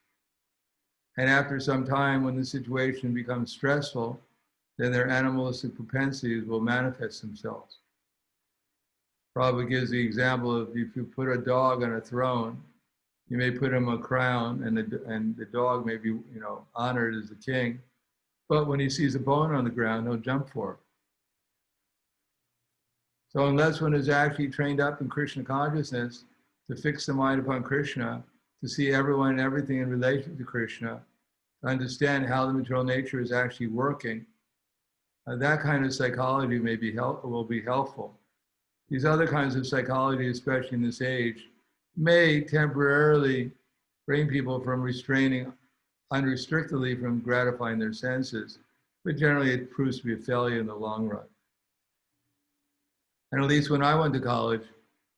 And after some time, when the situation becomes stressful, then their animalistic propensities will manifest themselves. Prabhupada gives the example of, if you put a dog on a throne, you may put him a crown, and the dog may be, honored as the king. But when he sees a bone on the ground, he'll jump for it. So unless one is actually trained up in Krishna consciousness to fix the mind upon Krishna, to see everyone and everything in relation to Krishna, to understand how the material nature is actually working, that kind of psychology will be helpful. These other kinds of psychology, especially in this age, may temporarily bring people from restraining unrestrictedly from gratifying their senses, but generally it proves to be a failure in the long run. And at least when I went to college,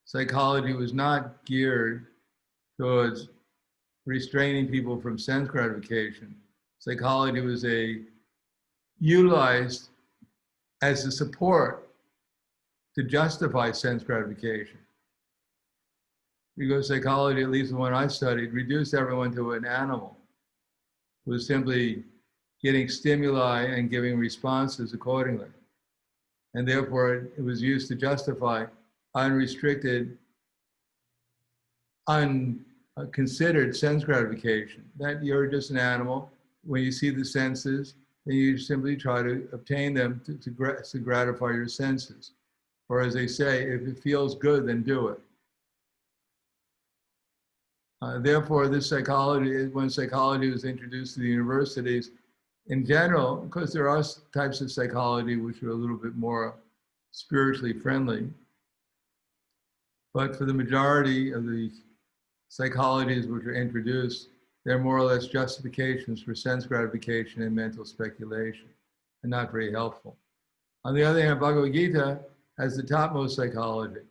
psychology was not geared towards restraining people from sense gratification. Psychology was utilized as a support to justify sense gratification. Because psychology, at least the one I studied, reduced everyone to an animal who was simply getting stimuli and giving responses accordingly. And therefore, it was used to justify unrestricted, unconsidered sense gratification. That you're just an animal. When you see the senses, then you simply try to obtain them to gratify your senses. Or as they say, if it feels good, then do it. Therefore, this psychology, when psychology was introduced to the universities, in general, because there are types of psychology which are a little bit more spiritually friendly, but for the majority of the psychologies which are introduced, they're more or less justifications for sense gratification and mental speculation, and not very helpful. On the other hand, Bhagavad Gita has the topmost psychology.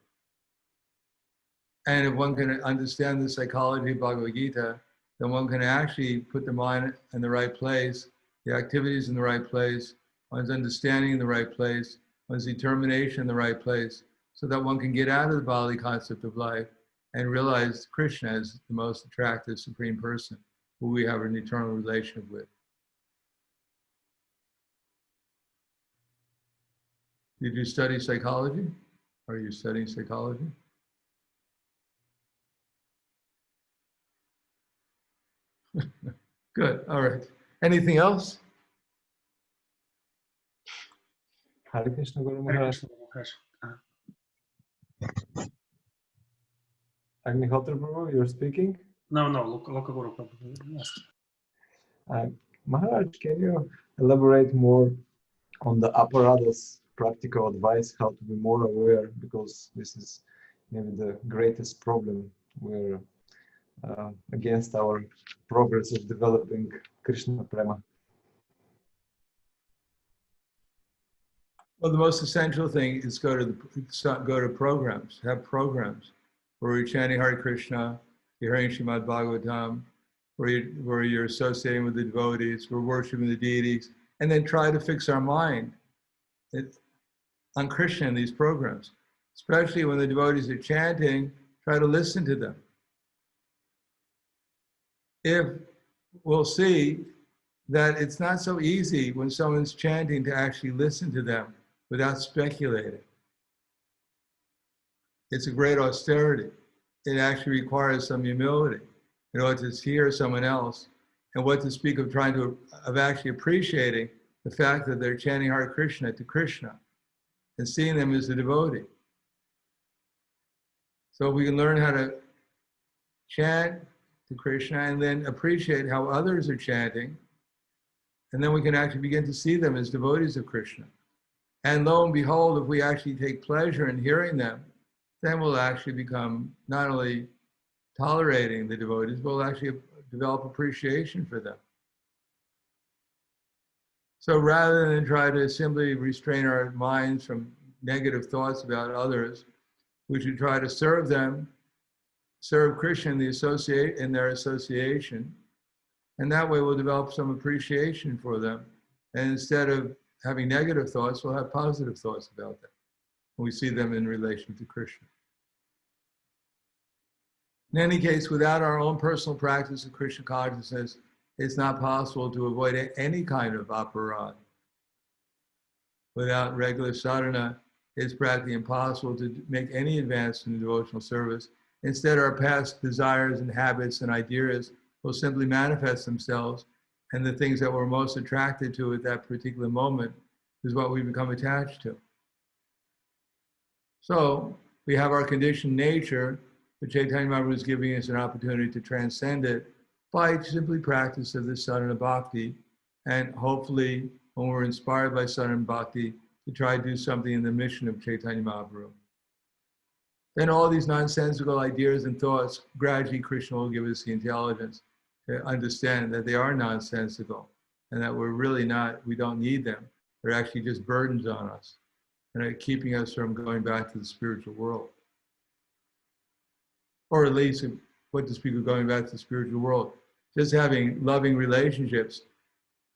And if one can understand the psychology of Bhagavad Gita, then one can actually put the mind in the right place, the activities in the right place, one's understanding in the right place, one's determination in the right place, so that one can get out of the bodily concept of life and realize Krishna as the most attractive Supreme Person who we have an eternal relationship with. Did you study psychology? Are you studying psychology? Good, all right. Anything else? Hare Krishna Guru Hare Maharaj. Krishna, Maharaj. Agnihotra Prabhu, you're speaking? No, Loka Guru Prabhu. Maharaj, can you elaborate more on the apparatus practical advice, how to be more aware, because this is maybe the greatest problem we're against our progress of developing Krishna Prema. Well, the most essential thing is go to programs, have programs. where you're chanting Hare Krishna, you're hearing Srimad Bhagavatam, where you're associating with the devotees, we're worshiping the deities, and then try to fix our mind on Krishna in these programs. Especially when the devotees are chanting, try to listen to them. If we'll see that it's not so easy when someone's chanting to actually listen to them without speculating. It's a great austerity. It actually requires some humility in order to hear someone else, and what to speak of of actually appreciating the fact that they're chanting Hare Krishna to Krishna and seeing them as a devotee. So we can learn how to chant to Krishna and then appreciate how others are chanting, and then we can actually begin to see them as devotees of Krishna. And lo and behold, if we actually take pleasure in hearing them, then we'll actually become not only tolerating the devotees, but we'll actually develop appreciation for them. So rather than try to simply restrain our minds from negative thoughts about others, we should try to serve them, serve Krishna in their association, and that way we'll develop some appreciation for them. And instead of having negative thoughts, we'll have positive thoughts about them when we see them in relation to Krishna. In any case, without our own personal practice of Krishna consciousness, it's not possible to avoid any kind of aparad. Without regular sadhana, it's practically impossible to make any advance in devotional service. Instead, our past desires and habits and ideas will simply manifest themselves, and the things that we're most attracted to at that particular moment is what we become attached to. So we have our conditioned nature, but Chaitanya Mahaprabhu is giving us an opportunity to transcend it by simply practice of this sadhana bhakti, and hopefully when we're inspired by sadhana bhakti, to try to do something in the mission of Chaitanya Mahaprabhu. Then all these nonsensical ideas and thoughts, gradually Krishna will give us the intelligence to understand that they are nonsensical and that we're really not, we don't need them. They're actually just burdens on us and are keeping us from going back to the spiritual world. Or at least, what to speak of going back to the spiritual world, just having loving relationships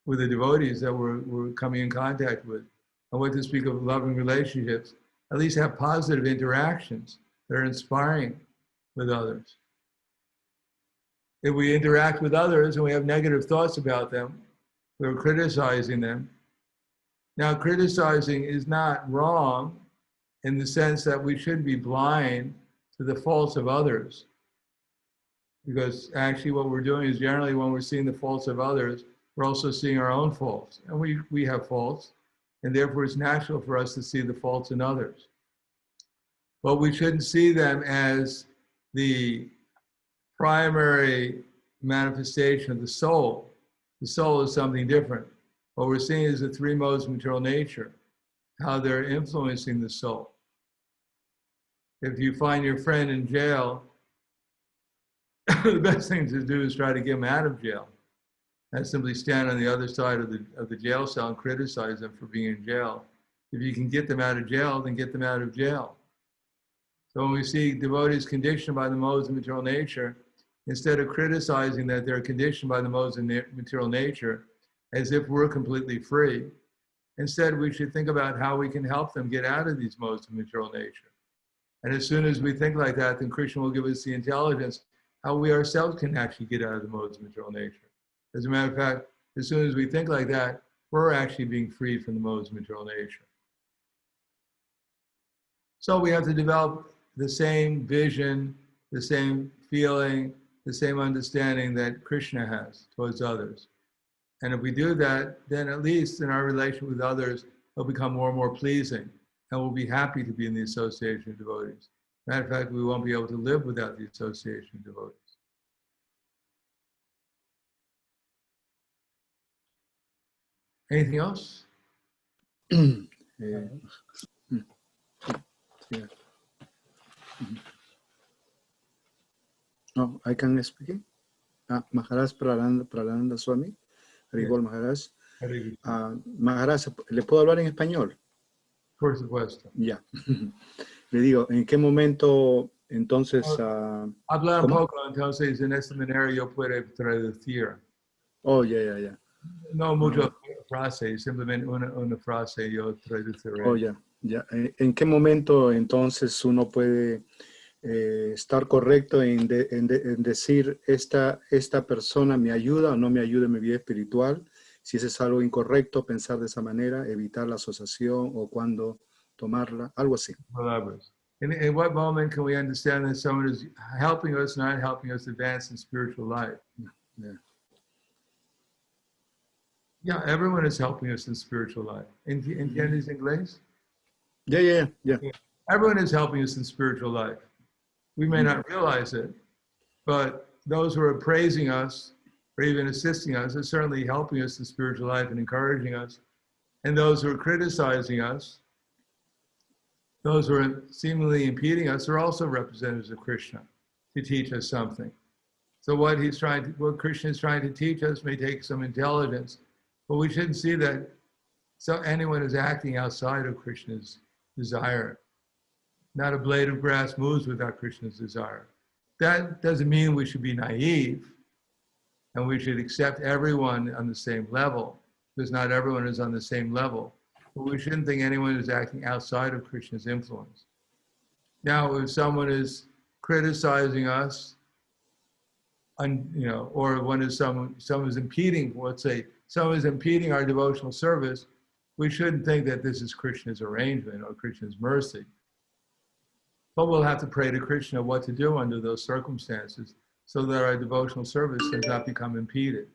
with the devotees that we're coming in contact with. And what to speak of loving relationships, at least have positive interactions that are inspiring with others. If we interact with others and we have negative thoughts about them, we're criticizing them. Now, criticizing is not wrong in the sense that we should be blind to the faults of others. Because actually what we're doing is generally when we're seeing the faults of others, we're also seeing our own faults. And we have faults, and therefore it's natural for us to see the faults in others. But we shouldn't see them as the primary manifestation of the soul. The soul is something different. What we're seeing is the three modes of material nature, how they're influencing the soul. If you find your friend in jail, the best thing to do is try to get him out of jail. Not simply stand on the other side of the jail cell and criticize them for being in jail. If you can get them out of jail, then get them out of jail. So when we see devotees conditioned by the modes of material nature, instead of criticizing that they're conditioned by the modes of material nature as if we're completely free, instead we should think about how we can help them get out of these modes of material nature. And as soon as we think like that, then Krishna will give us the intelligence how we ourselves can actually get out of the modes of material nature. As a matter of fact, as soon as we think like that, we're actually being freed from the modes of material nature. So we have to develop the same vision, the same feeling, the same understanding that Krishna has towards others. And if we do that, then at least in our relation with others, it'll become more and more pleasing, and we'll be happy to be in the association of devotees. Matter of fact, we won't be able to live without the association of devotees. Anything else? No, I can speak it. Maharaj Prahladananda Swami, Haribol Maharaj. Maharaj, ¿le puedo hablar en español? Por supuesto. Ya. Le digo, ¿en qué momento Entonces, Hablar un ¿cómo? poco, entonces en esta manera yo puedo traducir. Oh, ya. No muchas frases, simplemente una frase yo traduciré. Oh, ya. ¿En qué momento entonces uno puede estar correcto en decir esta persona me ayuda o no me ayuda en mi vida espiritual? Si ese es algo incorrecto, pensar de esa manera, evitar la asociación o cuándo tomarla, algo así. In what moment can we understand that someone is helping us, not helping us advance in spiritual life? Yeah. Yeah, everyone is helping us in spiritual life. ¿Entiendes inglés? Yeah. Everyone is helping us in spiritual life. We may not realize it, but those who are praising us or even assisting us are certainly helping us in spiritual life and encouraging us. And those who are criticizing us, those who are seemingly impeding us, are also representatives of Krishna to teach us something. So what Krishna is trying to teach us may take some intelligence, but we shouldn't see that anyone is acting outside of Krishna's desire. Not a blade of grass moves without Krishna's desire. That doesn't mean we should be naive and we should accept everyone on the same level, because not everyone is on the same level. But we shouldn't think anyone is acting outside of Krishna's influence. Now, if someone is criticizing us, or someone is impeding, let's say, someone is impeding our devotional service, we shouldn't think that this is Krishna's arrangement or Krishna's mercy. But we'll have to pray to Krishna what to do under those circumstances so that our devotional service does not become impeded.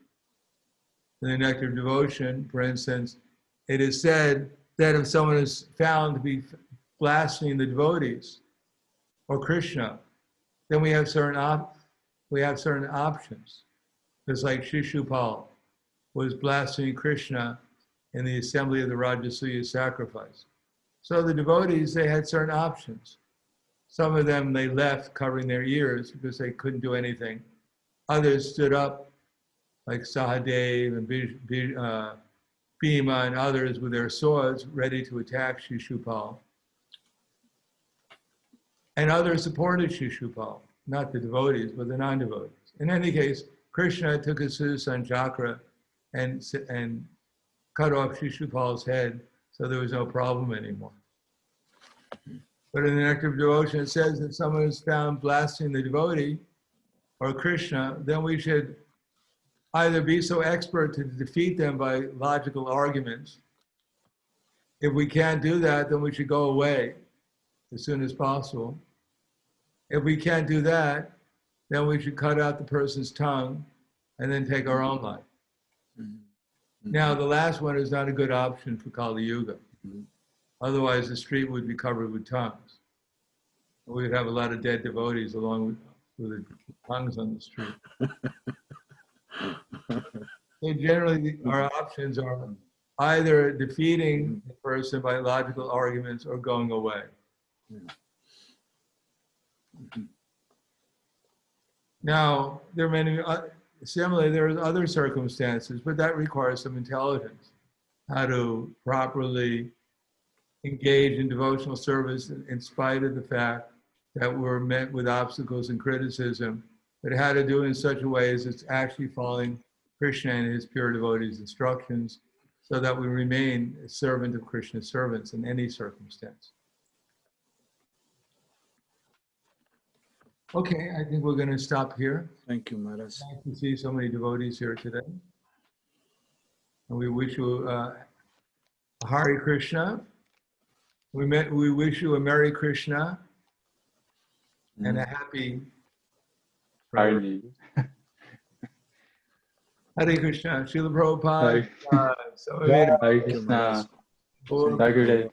In the Nectar of Devotion, for instance, it is said that if someone is found to be blaspheming the devotees or Krishna, then we have certain options. Just like Shishupal was blaspheming Krishna in the assembly of the Rajasuya sacrifice. So the devotees, they had certain options. Some of them, they left covering their ears because they couldn't do anything. Others stood up, like Sahadev and Bhima and others with their swords ready to attack Shishupal. And others supported Shishupal, not the devotees, but the non-devotees. In any case, Krishna took his Sudarshan chakra and cut off Shishupal's head, so there was no problem anymore. But in the Nectar of Devotion, it says if someone is found blaspheming the devotee or Krishna, then we should either be so expert to defeat them by logical arguments. If we can't do that, then we should go away as soon as possible. If we can't do that, then we should cut out the person's tongue and then take our own life. Now, the last one is not a good option for Kali Yuga. Otherwise, the street would be covered with tongues. We would have a lot of dead devotees along with the tongues on the street. So generally, our options are either defeating the person by logical arguments or going away. Now, there are many, similarly, there are other circumstances, but that requires some intelligence. How to properly engage in devotional service in spite of the fact that we're met with obstacles and criticism, but how to do it in such a way as it's actually following Krishna and his pure devotees' instructions, so that we remain a servant of Krishna's servants in any circumstance. Okay, I think we're going to stop here. Thank you, Maharaj. Nice to see so many devotees here today. And we wish you Hare Krishna. We wish you a Merry Krishna and a happy Hare Krishna. Srila Prabhupada. Hare Krishna. Hare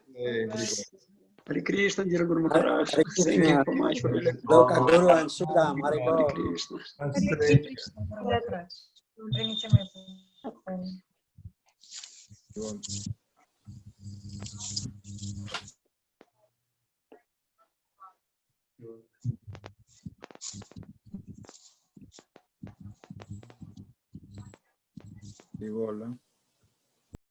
Hare Krishna, dear Guru Maharaj. Hare Thank you Krishna. so much for your Loka Guru and Sudam. Hare Hare Krishna. Hola.